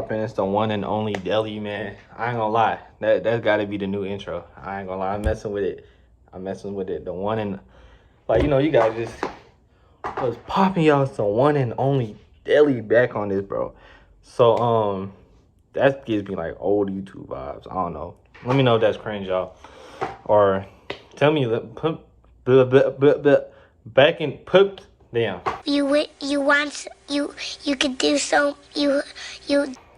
popping. It's the one and only Deli, man. I ain't gonna lie. That's gotta be the new intro. I ain't gonna lie. I'm messing with it. The one and like you guys just was popping y'all. It's the one and only Deli back on this, bro. So that gives me like old YouTube vibes. I don't know. Let me know if that's cringe, y'all. Or tell me back in put damn. You could do so you.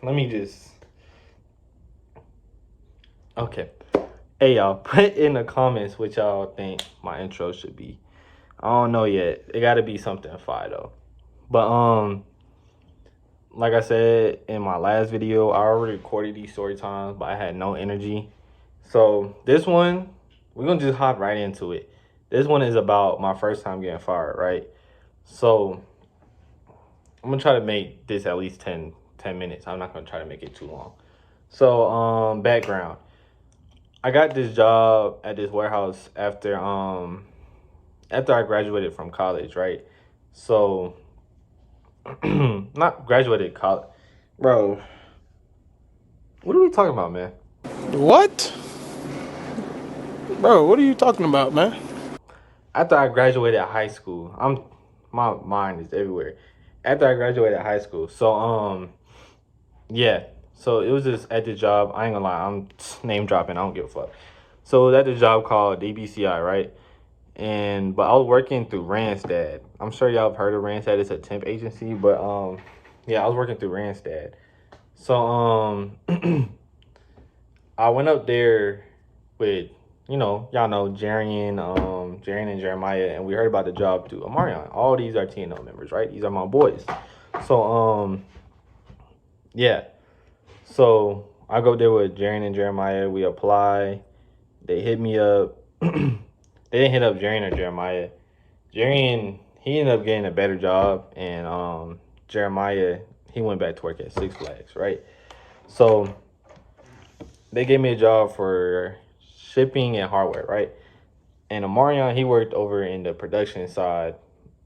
Let me just okay. Hey y'all, put in the comments what y'all think my intro should be. I don't know yet. It gotta be something fire though. But like I said in my last video, I already recorded these story times, but I had no energy. So this one, we're gonna just hop right into it. This one is about my first time getting fired, right? So I'm gonna try to make this at least 10 minutes. I'm not gonna try to make it too long. So background. I got this job at this warehouse after I graduated from college, right? So not graduated college. Bro, what are we talking about, man? What? Bro, what are you talking about, man? After I graduated high school, my mind is everywhere. After I graduated high school. So yeah. So it was just at the job. I ain't gonna lie, I'm name dropping, I don't give a fuck. So it was at the job called DBCI, right? But I was working through Randstad. I'm sure y'all have heard of Randstad. It's a temp agency, but yeah, I was working through Randstad. So I went up there with y'all know Jarian and Jeremiah, and we heard about the job through Amarion. All these are TNO members, right? These are my boys. So yeah. So I go there with Jarian and Jeremiah. We apply. They hit me up. They didn't hit up Jarian or Jeremiah. Jarian, he ended up getting a better job, and Jeremiah, he went back to work at Six Flags, right? So they gave me a job for shipping and hardware, right? And Amarion, he worked over in the production side,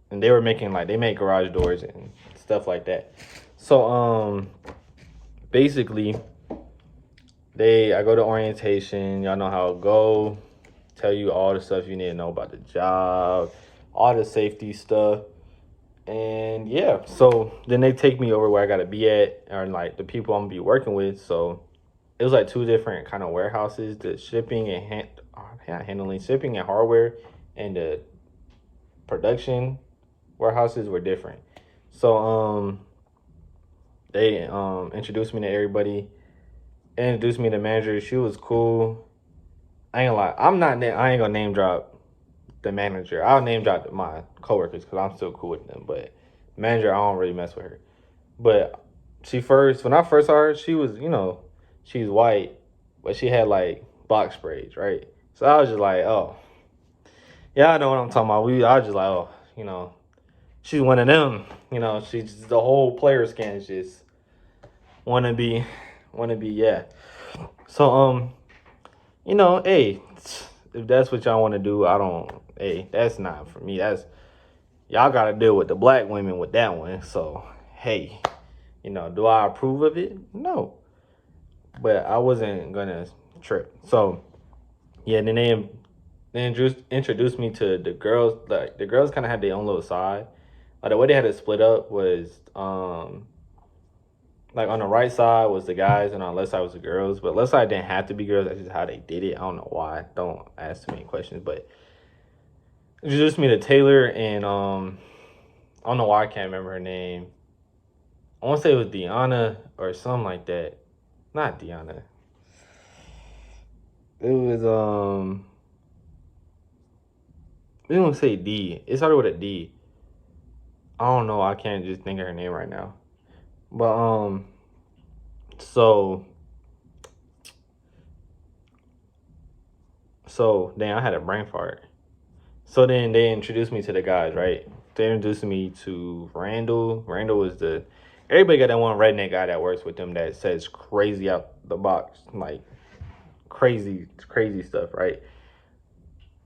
and they were making they make garage doors and stuff like that. So basically, I go to orientation. Y'all know how it go. Tell you all the stuff you need to know about the job, all the safety stuff. And yeah, so then they take me over where I gotta be at, or the people I'm gonna be working with. So it was two different kind of warehouses: the shipping and handling shipping and hardware, and the production warehouses were different. So they introduced me to everybody, introduced me to the manager. She was cool. I ain't gonna lie, I ain't gonna name drop the manager. I'll name drop my coworkers because I'm still cool with them. But the manager, I don't really mess with her. But when I first saw her, she was, she's white, but she had box braids, right? So I was just like, oh, yeah, I know what I'm talking about. I was just like, oh, she's one of them. She's just, the whole player scan is just wanna be, yeah. So hey, if that's what y'all want to do, that's not for me. That's y'all got to deal with the black women with that one. So hey, do I approve of it? No, but I wasn't gonna trip. So yeah, then they introduced me to the girls. The girls kind of had their own little side. The way they had it split up was on the right side was the guys and on the left side was the girls. But left side didn't have to be girls. That's just how they did it. I don't know why. Don't ask too many questions. But introduced me to Taylor and I don't know why I can't remember her name. I want to say it was Deanna or something like that. Not Deanna. It was we don't say D. It started with a D. I don't know. I can't just think of her name right now. But so then I had a brain fart. So then they introduced me to the guys, right? They introduced me to Randall. Randall was everybody got that one redneck guy that works with them that says crazy out the box, crazy stuff, right?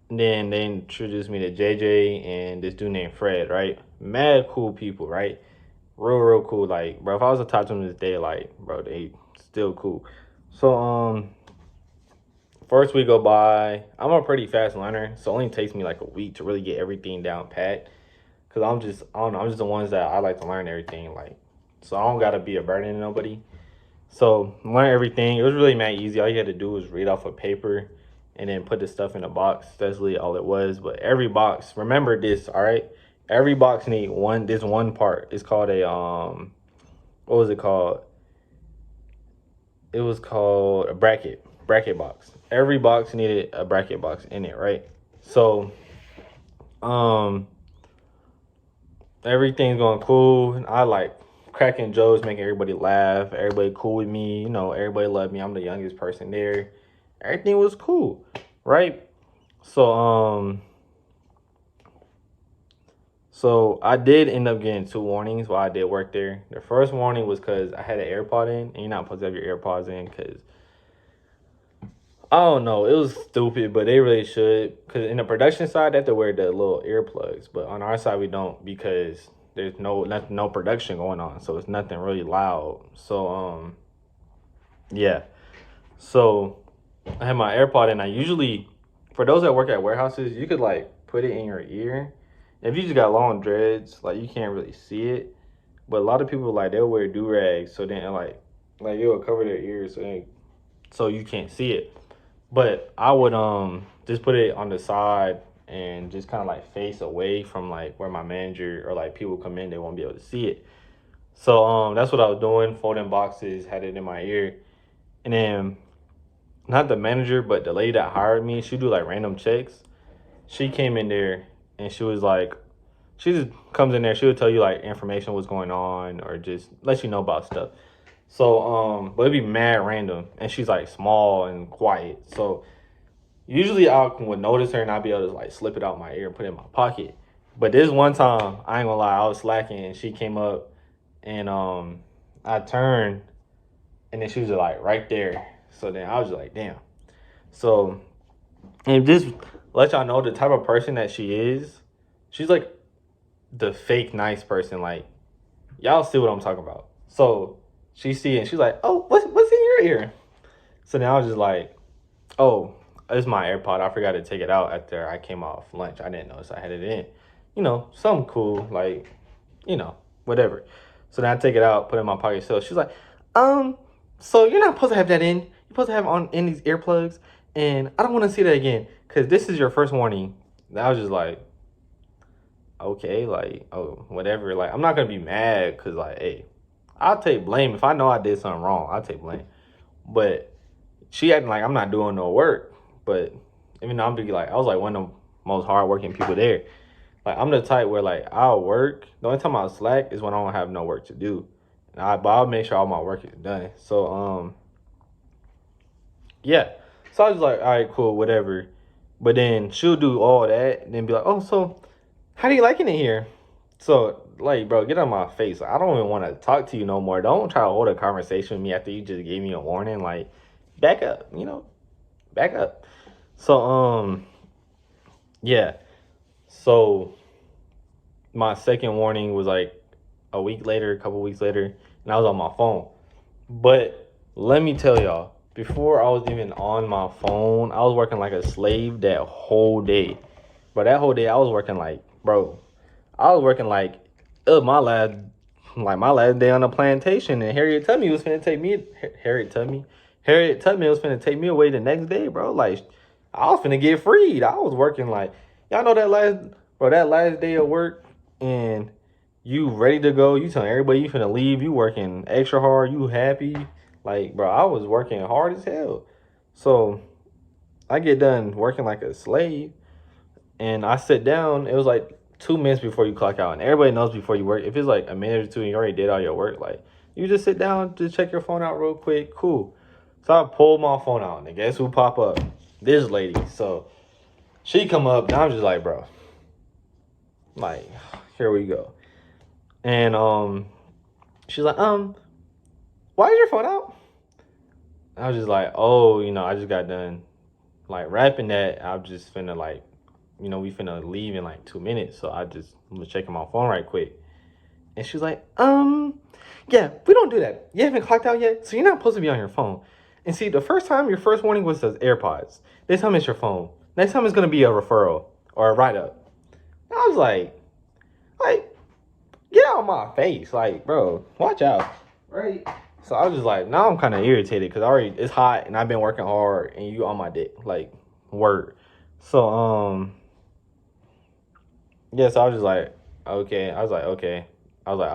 And then they introduced me to JJ and this dude named Fred, right? Mad cool people, right? real cool. Like, bro, if I was to talk to them this day, like, bro, they still cool. So first we go by. I'm a pretty fast learner, so it only takes me like a week to really get everything down pat. Cause I don't know, I'm just the ones that I like to learn everything. Like, so I don't gotta be a burden to nobody. So learn everything. It was really mad easy. All you had to do was read off a paper, and then put the stuff in a box. That's really all it was. But every box, remember this, all right? Every box need one part. It's called a what was it called? It was called a bracket box. Every box needed a bracket box in it, right? So um everything's going cool. And I like cracking jokes, making everybody laugh. Everybody cool with me. You know, everybody loved me. I'm the youngest person there. Everything was cool, right? So so I did end up getting two warnings while I did work there. The first warning was because I had an AirPod in, and you're not supposed to have your AirPods in because I don't know, it was stupid, but they really should. Because in the production side, they have to wear the little earplugs, but on our side we don't because there's no production going on, so it's nothing really loud. So yeah, so I had my AirPod in. I usually, for those that work at warehouses, you could like put it in your ear. If you just got long dreads, like you can't really see it. But a lot of people like they'll wear do rags, so then like it will cover their ears, so you can't see it. But I would just put it on the side and just kind of like face away from like where my manager or like people come in, they won't be able to see it. So that's what I was doing, folding boxes, had it in my ear, and then not the manager, but the lady that hired me, she do like random checks. She came in there and she was like, she just comes in there, she would tell you like information what's going on or just let you know about stuff. So but it'd be mad random, and she's like small and quiet. So usually I would notice her and I'd be able to like slip it out my ear and put it in my pocket. But this one time, I ain't gonna lie, I was slacking and she came up and I turned and then she was like right there. So then I was just like, damn. So and just let y'all know the type of person that she is. She's like the fake nice person. Like y'all see what I'm talking about. So she see it and she's like, oh, what's in your ear? So then I was just like, oh, it's my AirPod. I forgot to take it out after I came off lunch. I didn't notice I had it in. You know, something cool, like, you know, whatever. So then I take it out, put it in my pocket. So she's like, so you're not supposed to have that in. You're supposed to have on in these earplugs. And I don't want to see that again. Cause this is your first warning. And I was just like, okay, like, oh, whatever. Like, I'm not gonna be mad because like, hey, I'll take blame. If I know I did something wrong, I'll take blame. But she acting like I'm not doing no work. But even though I'm be like, I was like one of the most hardworking people there. Like I'm the type where like I'll work. The only time I'll slack is when I don't have no work to do. But I'll make sure all my work is done. So yeah. So I was like, all right, cool, whatever. But then she'll do all that and then be like, oh, so how do you liking it here? So like, bro, get on my face. I don't even want to talk to you no more. Don't try to hold a conversation with me after you just gave me a warning. Like, back up, back up. So yeah. So my second warning was like a week later, a couple weeks later, and I was on my phone. But let me tell y'all, before I was even on my phone, I was working like a slave that whole day. But that whole day, I was working like, bro, I was working like it was my last day on the plantation, and Harriet Tubman was finna take me. Harriet Tubman was finna take me away the next day, bro. Like I was finna get freed. I was working like y'all know that last day of work, and you ready to go. You telling everybody you finna leave. You working extra hard. You happy. Like, bro, I was working hard as hell. So I get done working like a slave and I sit down. It was like 2 minutes before you clock out. And everybody knows before you work, if it's like a minute or two and you already did all your work, like you just sit down to check your phone out real quick. Cool. So I pulled my phone out and guess who pop up? This lady. So she come up and I'm just like, bro, like, here we go. And she's like, why is your phone out? I was just like, oh, I just got done like rapping that. I'm just finna like, we finna leave in like 2 minutes. So I just was checking my phone right quick. And she's like, yeah, we don't do that. You haven't clocked out yet, so you're not supposed to be on your phone. And see, the first time, your first warning was the AirPods. This time it's your phone. Next time it's gonna be a referral or a write up. I was like, get out of my face, like, bro, watch out, right? So I was just like, now I'm kind of irritated because already it's hot and I've been working hard and you on my dick, like, word. So yeah, so I was just like, okay. I was like, okay. I was like,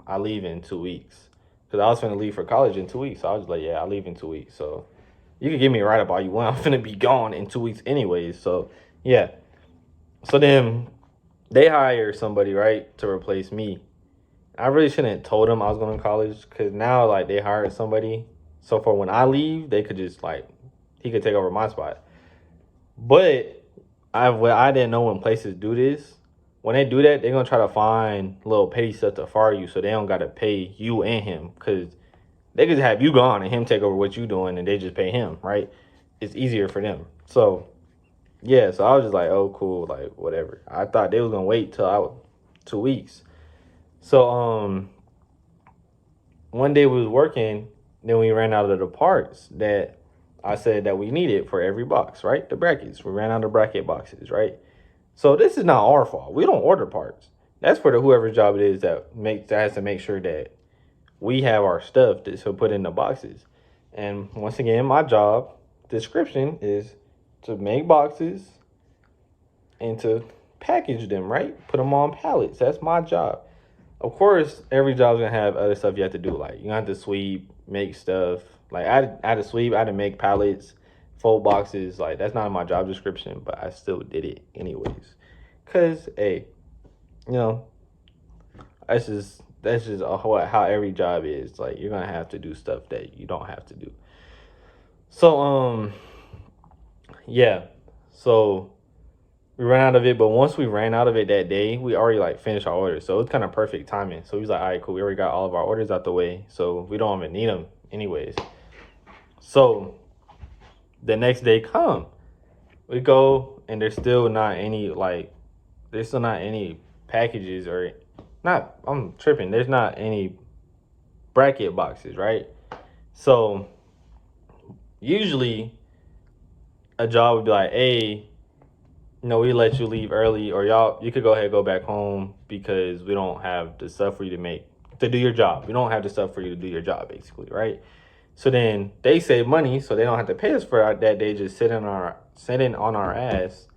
I leave in 2 weeks because I was finna leave for college in 2 weeks. So I was like, yeah, I leave in 2 weeks. So you can give me a write up all you want. I'm finna be gone in 2 weeks anyways. So yeah. So then they hire somebody, right, to replace me. I really shouldn't have told them I was going to college because now like they hired somebody. So for when I leave, they could just like he could take over my spot. But I didn't know when places do this. When they do that, they're gonna try to find little petty stuff to fire you, so they don't gotta pay you and him, cause they could have you gone and him take over what you doing, and they just pay him, right? It's easier for them. So yeah, so I was just like, oh cool, like whatever. I thought they was gonna wait till I was 2 weeks. So one day we was working, then we ran out of the parts that I said that we needed for every box, right? The brackets. We ran out of bracket boxes, right? So this is not our fault. We don't order parts. That's for the whoever's job it is that has to make sure that we have our stuff to put in the boxes. And once again, my job description is to make boxes and to package them, right? Put them on pallets. That's my job. Of course, every job's gonna have other stuff you have to do. Like you have to sweep, make stuff. Like I had to sweep, I had to make pallets, fold boxes. Like that's not in my job description, but I still did it anyways. Cause hey, you know, that's just how every job is. Like you're gonna have to do stuff that you don't have to do. So yeah. So we ran out of it, but once we ran out of it that day, we already like finished our orders. So it's kind of perfect timing. So he was like, all right, cool. We already got all of our orders out the way. So we don't even need them anyways. So the next day come, we go and there's still not any packages or not, I'm tripping. There's not any bracket boxes, right? So usually a job would be like, hey, we let you leave early, or you could go ahead and go back home because we don't have the stuff for you to do your job. We don't have the stuff for you to do your job, basically, right? So then they save money, so they don't have to pay us for that day. Just sitting on our ass,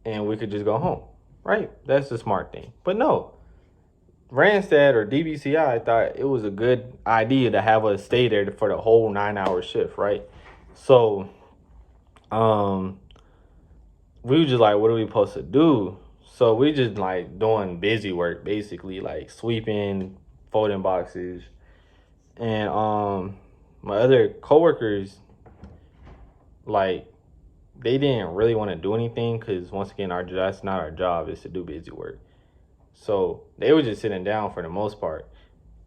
and we could just go home, right? That's the smart thing. But no, Randstad or DBCI thought it was a good idea to have us stay there for the whole 9 hour shift, right? So, we were just like, what are we supposed to do? So we just like doing busy work, basically like sweeping, folding boxes, and my other coworkers, like, they didn't really want to do anything because once again, that's not our job, is to do busy work. So they were just sitting down for the most part.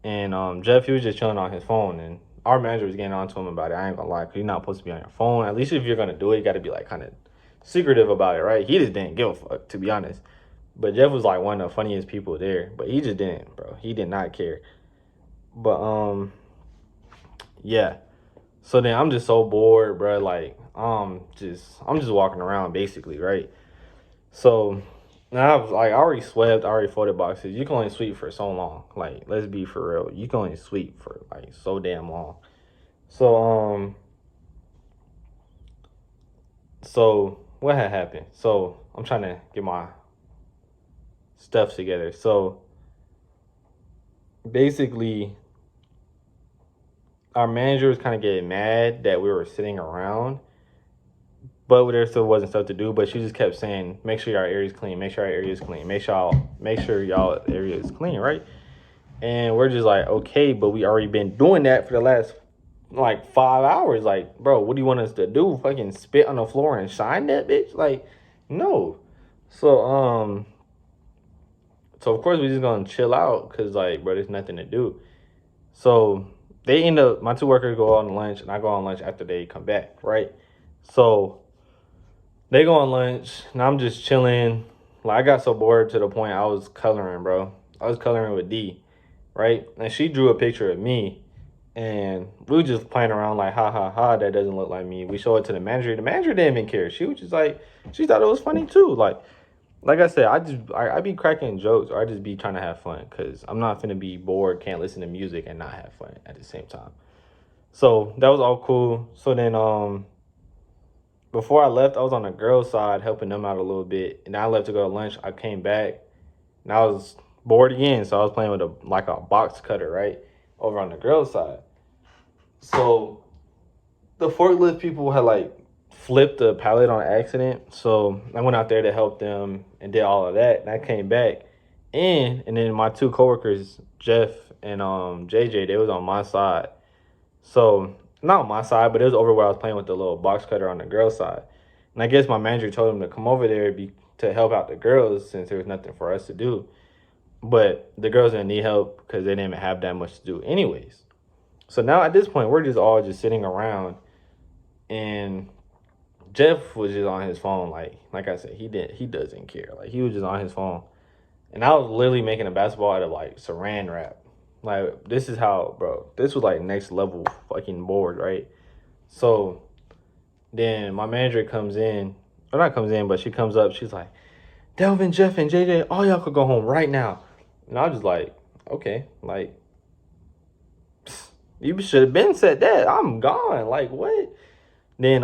And Jeff, he was just chilling on his phone, and our manager was getting on to him about it. I ain't gonna lie, because you're not supposed to be on your phone. At least if you're gonna do it, you got to be like kind of secretive about it, right? He just didn't give a fuck, to be honest. But Jeff was like one of the funniest people there, but he just didn't, bro. He did not care. But yeah. So then I'm just so bored, bro. Like I'm just walking around basically, right? So now I already swept, I already folded boxes. You can only sweep for so long. Like, let's be for real. You can only sweep for like so damn long. So so what had happened? So I'm trying to get my stuff together. So basically our manager was kind of getting mad that we were sitting around, but there still wasn't stuff to do. But she just kept saying, make sure your area is clean, make sure our area is clean, make sure y'all area is clean, right? And we're just like, okay, but we already been doing that for the last like 5 hours. Like, bro, what do you want us to do? Fucking spit on the floor and shine that bitch? Like, no. So of course we just gonna chill out because like, bro, there's nothing to do. So they end up, my two workers go on lunch and I go on lunch after they come back, right? So they go on lunch and I'm just chilling. Like I got so bored to the point I was coloring, bro. I was coloring with D, right? And she drew a picture of me, and we were just playing around like, ha ha ha, that doesn't look like me. We show it to the manager. The manager didn't even care. She was just like, she thought it was funny too. Like I said, I be cracking jokes, or I just be trying to have fun, because I'm not finna be bored, can't listen to music and not have fun at the same time. So that was all cool. So then before I left, I was on the girls' side helping them out a little bit, and I left to go to lunch. I came back, and I was bored again, so I was playing with a box cutter, right, over on the girls' side. So the forklift people had like flipped the pallet on accident, so I went out there to help them and did all of that. And I came back, and then my two coworkers, Jeff and JJ, they was on my side. So not on my side, but it was over where I was playing with the little box cutter on the girls' side. And I guess my manager told him to come over there to help out the girls, since there was nothing for us to do. But the girls didn't need help because they didn't have that much to do anyways. So now at this point, we're just all just sitting around, and Jeff was just on his phone. Like I said, he doesn't care. Like, he was just on his phone. And I was literally making a basketball out of like saran wrap. Like, this is how, bro, this was like next level fucking board, right? So then my manager comes in, or not comes in, but she comes up. She's like, Delvin, Jeff, and JJ, all y'all could go home right now. And I was just like, okay, like, you should have been said that. I'm gone. Like, what? Then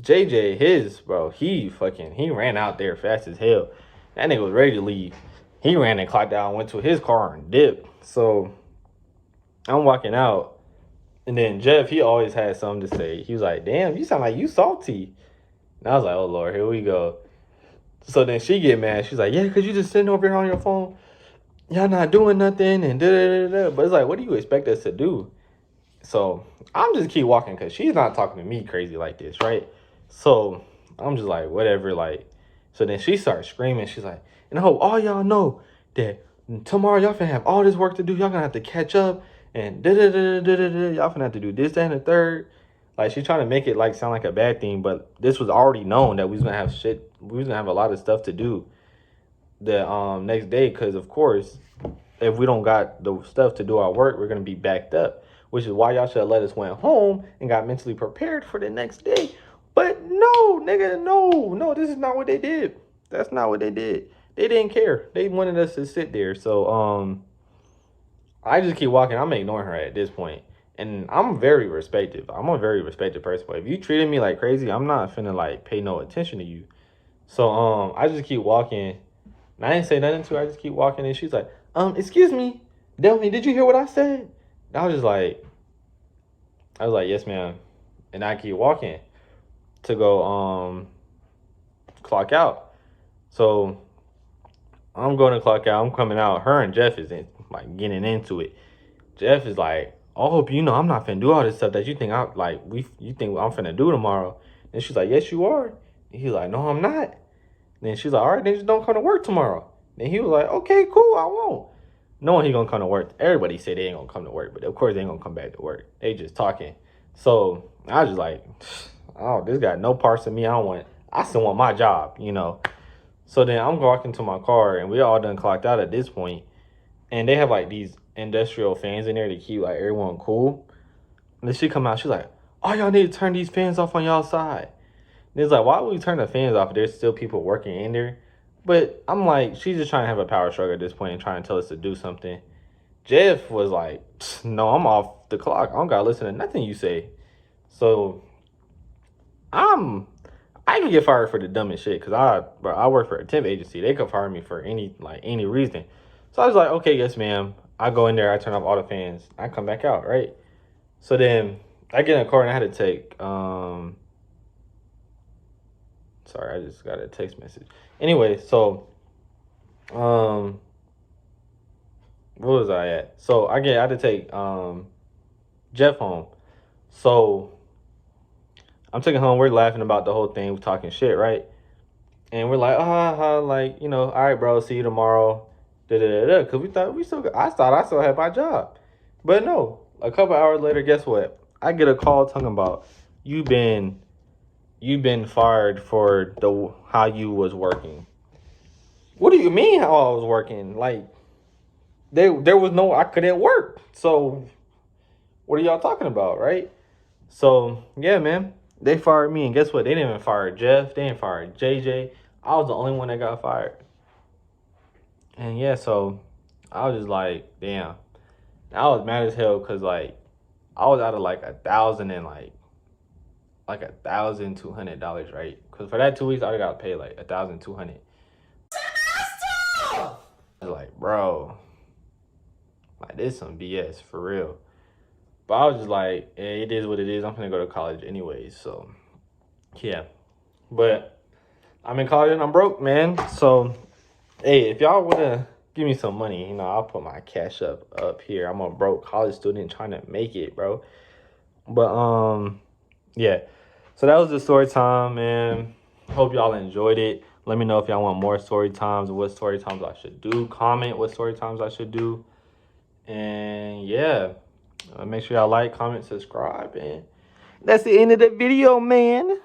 JJ, he ran out there fast as hell. That nigga was ready to leave. He ran and clocked out and went to his car and dipped. So I'm walking out, and then Jeff, he always had something to say. He was like, damn, you sound like you salty. And I was like, oh Lord, here we go. So then she get mad. She's like, yeah, cause you just sitting over here on your phone. Y'all not doing nothing and da da da da. But it's like, what do you expect us to do? So I'm just keep walking because she's not talking to me crazy like this, right? So I'm just like, whatever, like. So then she starts screaming. She's like, and I hope all y'all know that tomorrow y'all finna have all this work to do. Y'all gonna have to catch up and da da da da da da. Y'all finna have to do this, that, and the third. Like, she's trying to make it like sound like a bad thing, but this was already known that we was gonna have shit. We was gonna have a lot of stuff to do the next day, because of course, if we don't got the stuff to do our work, we're gonna be backed up. Which is why y'all should have let us went home and got mentally prepared for the next day. But no, nigga, no, this is not what they did. That's not what they did. They didn't care. They wanted us to sit there. So I just keep walking. I'm ignoring her at this point. And I'm very respectful. I'm a very respected person. But if you treated me like crazy, I'm not finna like pay no attention to you. So I just keep walking. And I didn't say nothing to her. I just keep walking, and she's like, excuse me, Delvin, did you hear what I said? And I was like, yes, ma'am. And I keep walking to go clock out. So I'm going to clock out. I'm coming out. Her and Jeff is like getting into it. Jeff is like, I hope you know I'm not finna do all this stuff that you think you think I'm finna do tomorrow. And she's like, yes, you are. And he's like, no, I'm not. And then she's like, all right, then just don't come to work tomorrow. And he was like, okay, cool, I won't. Knowing he gonna come to work. Everybody say they ain't gonna come to work, but of course they ain't gonna come back to work. They just talking. So I was just like, oh, this got no parts of me. I still want my job, you know. So then I'm walking to my car, and we all done clocked out at this point. And they have like these industrial fans in there to keep like everyone cool. And then she come out, she's like, oh, y'all need to turn these fans off on y'all side. And it's like, why would we turn the fans off if there's still people working in there? But I'm like, she's just trying to have a power struggle at this point and trying to tell us to do something. Jeff was like, no, I'm off the clock. I don't gotta listen to nothing you say. So I can get fired for the dumbest shit, because I work for a temp agency. They could fire me for any reason. So I was like, okay, yes, ma'am. I go in there, I turn off all the fans, I come back out, right? So then I get in a car, and I had to take sorry, I just got a text message. Anyway, so what was I at? So I had to take Jeff home. So I'm taking home. We're laughing about the whole thing. We're talking shit, right? And we're like, like, you know, all right, bro, see you tomorrow. Da da da da. Because I thought I still had my job, but no. A couple hours later, guess what? I get a call talking about you've been fired for how you was working. What do you mean how I was working? Like, there was no, I couldn't work. So what are y'all talking about, right? So yeah, man, they fired me, and guess what? They didn't even fire Jeff. They didn't fire JJ. I was the only one that got fired. And yeah, so I was just like, damn. I was mad as hell because like I was out of like 1,000 and like $1,200, right? Because for that 2 weeks, I got paid like 1,200. I was like, bro, like this some BS for real. But I was just like, hey, it is what it is. I'm gonna go to college anyways. So yeah, but I'm in college and I'm broke, man. So hey, if y'all wanna give me some money, I'll put my cash up here. I'm a broke college student trying to make it, bro. But yeah. So that was the story time, man. Hope y'all enjoyed it. Let me know if y'all want more story times, what story times I should do. Comment what story times I should do. And yeah, make sure y'all like, comment, subscribe, and that's the end of the video, man.